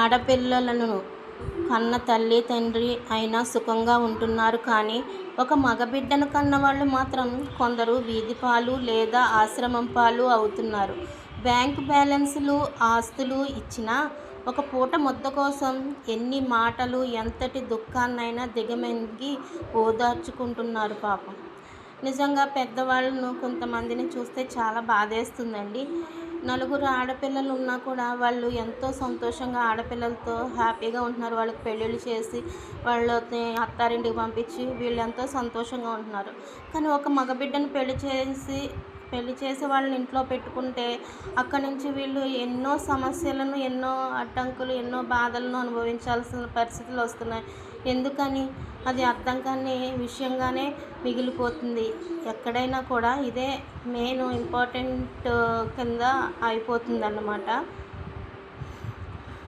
ఆడపిల్లలను కన్న తల్లి తండ్రి అయినా సుఖంగా ఉంటున్నారు. కానీ ఒక మగబిడ్డను కన్నవాళ్ళు మాత్రం కొందరు వీధి పాలు లేదా ఆశ్రమం పాలు అవుతున్నారు. బ్యాంకు బ్యాలెన్సులు, ఆస్తులు ఇచ్చినా ఒక పూట ముద్ద కోసం ఎన్ని మాటలు, ఎంతటి దుఃఖాన్నైనా దిగమింగి ఓదార్చుకుంటున్నారు పాపం. నిజంగా పెద్దవాళ్ళను కొంతమందిని చూస్తే చాలా బాధేస్తుందండి. నలుగురు ఆడపిల్లలు ఉన్నా కూడా వాళ్ళు ఎంతో సంతోషంగా ఆడపిల్లలతో హ్యాపీగా ఉంటున్నారు. వాళ్ళకి పెళ్ళిళ్ళు చేసి వాళ్ళని అత్తారింటికి పంపించి వీళ్ళు ఎంతో సంతోషంగా ఉంటున్నారు. కానీ ఒక మగబిడ్డను పెళ్లి చేసి వాళ్ళని ఇంట్లో పెట్టుకుంటే అక్కడి నుంచి వీళ్ళు ఎన్నో సమస్యలను, ఎన్నో అడ్డంకులు, ఎన్నో బాధలను అనుభవించాల్సిన పరిస్థితులు వస్తున్నాయి. ఎందుకని అది అర్థం కాని విషయంగానే మిగిలిపోతుంది. ఎక్కడైనా కూడా ఇదే మెయిన్ ఇంపార్టెంట్ కింద అయిపోతుంది అన్నమాట.